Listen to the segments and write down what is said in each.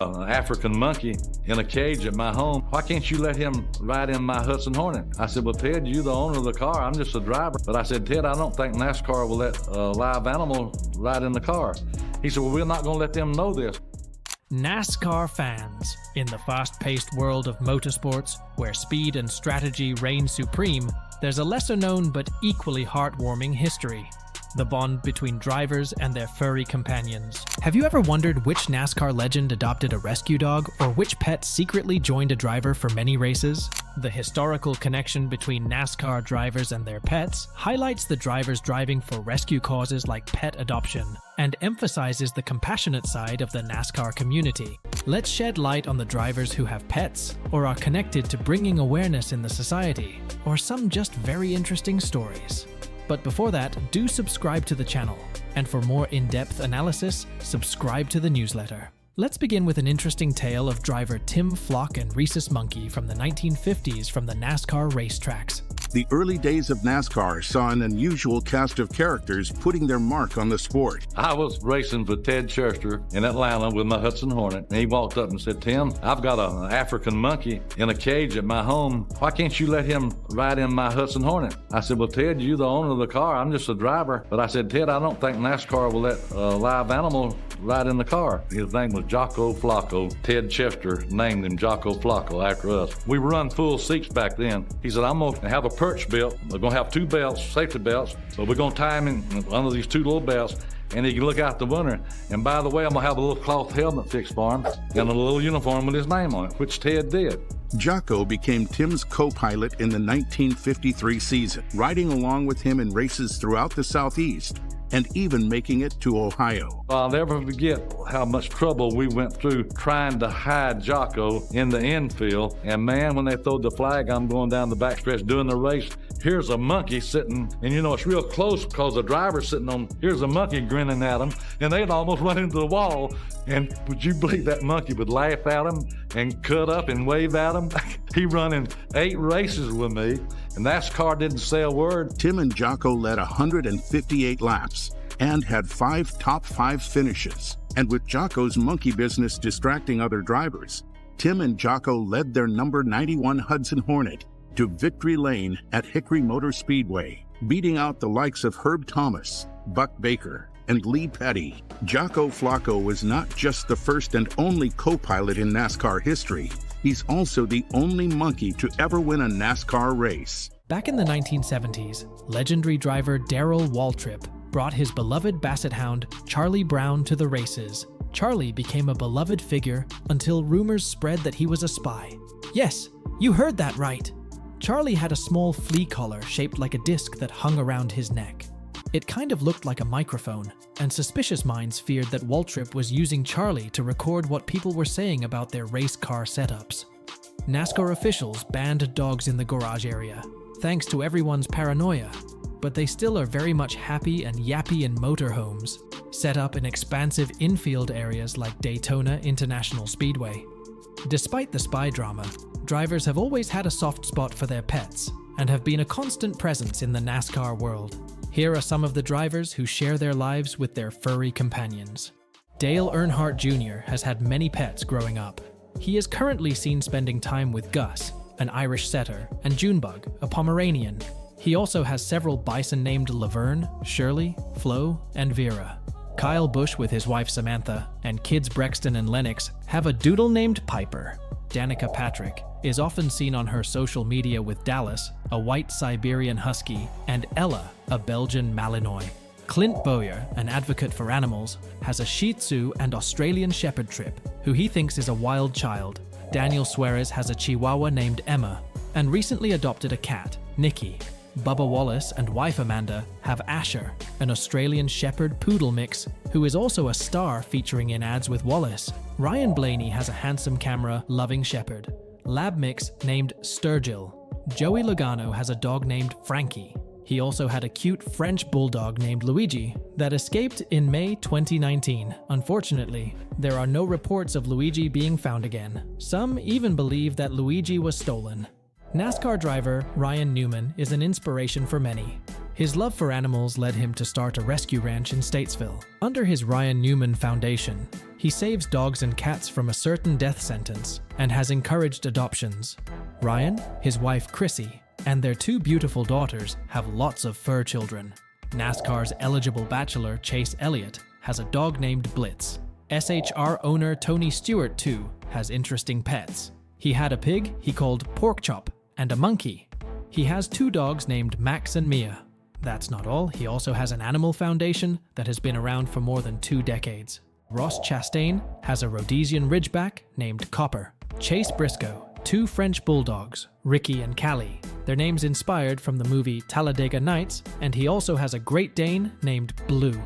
An African monkey in a cage at my home. Why can't you let him ride in my Hudson Hornet? I said, well, Ted, you're the owner of the car. I'm just a driver. But I said, Ted, I don't think NASCAR will let a live animal ride in the car. He said, well, we're not going to let them know this. NASCAR fans. In the fast-paced world of motorsports, where speed and strategy reign supreme, there's a lesser-known but equally heartwarming history. The bond between drivers and their furry companions. Have you ever wondered which NASCAR legend adopted a rescue dog, or which pet secretly joined a driver for many races? The historical connection between NASCAR drivers and their pets highlights the drivers driving for rescue causes like pet adoption, and emphasizes the compassionate side of the NASCAR community. Let's shed light on the drivers who have pets, or are connected to bringing awareness in the society, or some just very interesting stories. But before that, do subscribe to the channel. And for more in-depth analysis, subscribe to the newsletter. Let's begin with an interesting tale of driver Tim Flock and Rhesus Monkey from the 1950s from the NASCAR racetracks. The early days of NASCAR saw an unusual cast of characters putting their mark on the sport. I was racing for Ted Chester in Atlanta with my Hudson Hornet. And he walked up and said, Tim, I've got an African monkey in a cage at my home. Why can't you let him ride in my Hudson Hornet? I said, well, Ted, you're the owner of the car. I'm just a driver. But I said, Ted, I don't think NASCAR will let a live animal ride in the car. His name was Jocko Flocko. Ted Chester named him Jocko Flocko after us. We run full seats back then. He said, I'm going to have a perch belt. We're going to have two belts, safety belts. So we're going to tie him in under these two little belts, and he can look out the window. And by the way, I'm going to have a little cloth helmet fixed for him and a little uniform with his name on it, which Ted did. Jocko became Tim's co-pilot in the 1953 season, riding along with him in races throughout the Southeast, and even making it to Ohio. I'll never forget how much trouble we went through trying to hide Jocko in the infield. And man, when they throwed the flag, I'm going down the backstretch doing the race. Here's a monkey sitting, and you know, it's real close because the driver's sitting on, here's a monkey grinning at him, and they'd almost run into the wall. And would you believe that monkey would laugh at him and cut up and wave at him? He running 8 races with me, and NASCAR didn't say a word. Tim and Jocko led 158 laps and had 5 top 5 finishes. And with Jocko's monkey business distracting other drivers, Tim and Jocko led their number 91 Hudson Hornet to victory lane at Hickory Motor Speedway, beating out the likes of Herb Thomas, Buck Baker, and Lee Petty. Jocko Flocko was not just the first and only co-pilot in NASCAR history, he's also the only monkey to ever win a NASCAR race. Back in the 1970s, legendary driver Darrell Waltrip brought his beloved basset hound Charlie Brown to the races. Charlie became a beloved figure until rumors spread that he was a spy. Yes, you heard that right. Charlie had a small flea collar shaped like a disc that hung around his neck. It kind of looked like a microphone, and suspicious minds feared that Waltrip was using Charlie to record what people were saying about their race car setups. NASCAR officials banned dogs in the garage area, thanks to everyone's paranoia, but they still are very much happy and yappy in motorhomes, set up in expansive infield areas like Daytona International Speedway. Despite the spy drama, drivers have always had a soft spot for their pets and have been a constant presence in the NASCAR world. Here are some of the drivers who share their lives with their furry companions. Dale Earnhardt Jr. has had many pets growing up. He is currently seen spending time with Gus, an Irish setter, and Junebug, a Pomeranian. He also has several bison named Laverne, Shirley, Flo, and Vera. Kyle Busch with his wife Samantha, and kids Brexton and Lennox have a doodle named Piper. Danica Patrick is often seen on her social media with Dallas, a white Siberian Husky, and Ella, a Belgian Malinois. Clint Bowyer, an advocate for animals, has a Shih Tzu and Australian Shepherd Trip, who he thinks is a wild child. Daniel Suarez has a Chihuahua named Emma, and recently adopted a cat, Nikki. Bubba Wallace and wife Amanda have Asher, an Australian Shepherd Poodle mix, who is also a star featuring in ads with Wallace. Ryan Blaney has a handsome camera-loving Shepherd, lab mix named Sturgill. Joey Logano has a dog named Frankie. He also had a cute French bulldog named Luigi that escaped in May 2019. Unfortunately, there are no reports of Luigi being found again. Some even believe that Luigi was stolen. NASCAR driver Ryan Newman is an inspiration for many. His love for animals led him to start a rescue ranch in Statesville. Under his Ryan Newman Foundation, he saves dogs and cats from a certain death sentence and has encouraged adoptions. Ryan, his wife Chrissy, and their 2 beautiful daughters have lots of fur children. NASCAR's eligible bachelor Chase Elliott has a dog named Blitz. SHR owner Tony Stewart, too, has interesting pets. He had a pig he called Pork Chop and a monkey. He has 2 dogs named Max and Mia. That's not all, he also has an animal foundation that has been around for more than 2 decades. Ross Chastain has a Rhodesian Ridgeback named Copper. Chase Briscoe, 2 French bulldogs, Ricky and Callie. Their names inspired from the movie Talladega Nights, and he also has a Great Dane named Blue.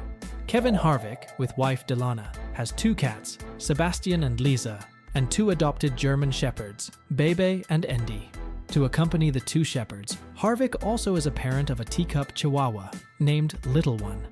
Kevin Harvick, with wife Delana, has 2 cats, Sebastian and Lisa, and 2 adopted German shepherds, Bebe and Endy. To accompany the 2 shepherds, Harvick also is a parent of a teacup Chihuahua named Little One.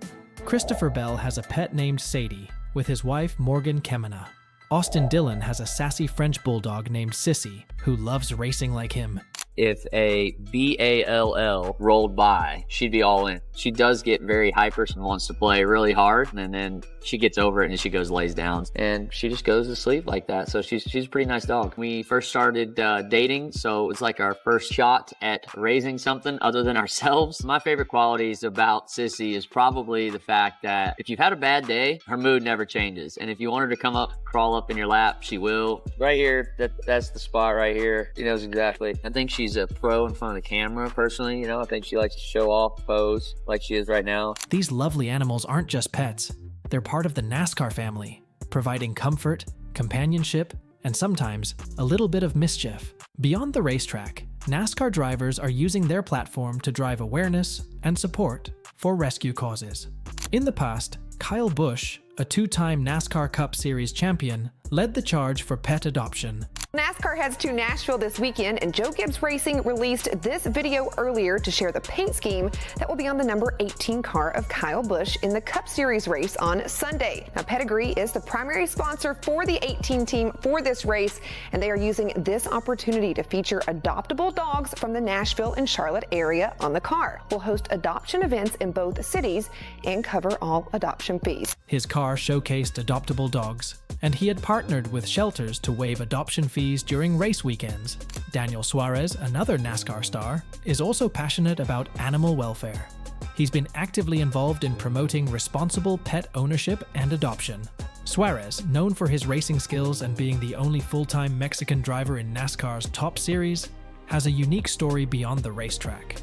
Christopher Bell has a pet named Sadie, with his wife Morgan Kemena. Austin Dillon has a sassy French bulldog named Sissy, who loves racing like him. If a BALL rolled by, she'd be all in. She does get very hyper and wants to play really hard, and then she gets over it and she goes lays down, and she just goes to sleep like that. So she's a pretty nice dog. We first started dating, so it's like our first shot at raising something other than ourselves. My favorite qualities about Sissy is probably the fact that if you've had a bad day, her mood never changes, and if you want her to come up, crawl up in your lap, she will. Right here, that's the spot right here. She knows exactly. I think she's a pro in front of the camera, personally. You know, I think she likes to show off, pose like she is right now. These lovely animals aren't just pets. They're part of the NASCAR family, providing comfort, companionship, and sometimes a little bit of mischief. Beyond the racetrack, NASCAR drivers are using their platform to drive awareness and support for rescue causes. In the past, Kyle Busch, a 2-time NASCAR Cup Series champion, led the charge for pet adoption. NASCAR heads to Nashville this weekend, and Joe Gibbs Racing released this video earlier to share the paint scheme that will be on the number 18 car of Kyle Busch in the Cup Series race on Sunday. Now, Pedigree is the primary sponsor for the 18 team for this race, and they are using this opportunity to feature adoptable dogs from the Nashville and Charlotte area on the car. We'll host adoption events in both cities and cover all adoption fees. His car showcased adoptable dogs, and he had partnered with shelters to waive adoption fees during race weekends. Daniel Suarez, another NASCAR star, is also passionate about animal welfare. He's been actively involved in promoting responsible pet ownership and adoption. Suarez, known for his racing skills and being the only full-time Mexican driver in NASCAR's top series, has a unique story beyond the racetrack.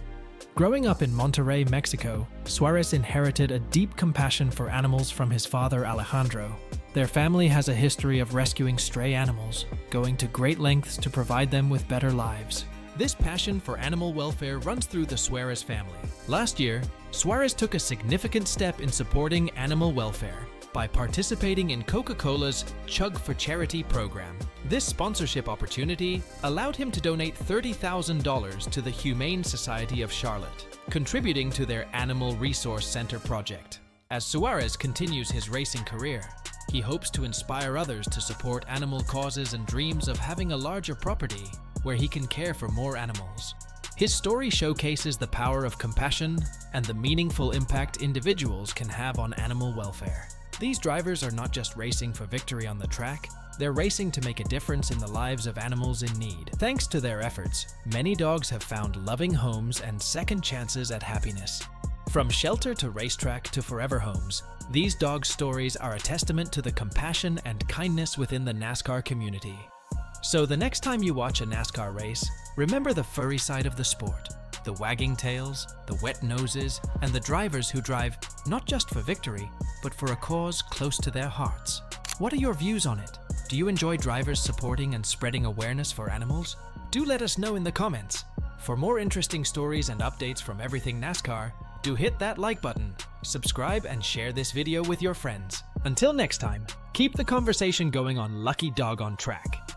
Growing up in Monterrey, Mexico, Suarez inherited a deep compassion for animals from his father Alejandro. Their family has a history of rescuing stray animals, going to great lengths to provide them with better lives. This passion for animal welfare runs through the Suarez family. Last year, Suarez took a significant step in supporting animal welfare by participating in Coca-Cola's Chug for Charity program. This sponsorship opportunity allowed him to donate $30,000 to the Humane Society of Charlotte, contributing to their Animal Resource Center project. As Suarez continues his racing career, he hopes to inspire others to support animal causes and dreams of having a larger property where he can care for more animals. His story showcases the power of compassion and the meaningful impact individuals can have on animal welfare. These drivers are not just racing for victory on the track, they're racing to make a difference in the lives of animals in need. Thanks to their efforts, many dogs have found loving homes and second chances at happiness. From shelter to racetrack to forever homes, these dog stories are a testament to the compassion and kindness within the NASCAR community. So the next time you watch a NASCAR race, remember the furry side of the sport, the wagging tails, the wet noses, and the drivers who drive not just for victory, but for a cause close to their hearts. What are your views on it? Do you enjoy drivers supporting and spreading awareness for animals? Do let us know in the comments. For more interesting stories and updates from everything NASCAR, do hit that like button, subscribe, and share this video with your friends. Until next time, keep the conversation going on Lucky Dog on Track.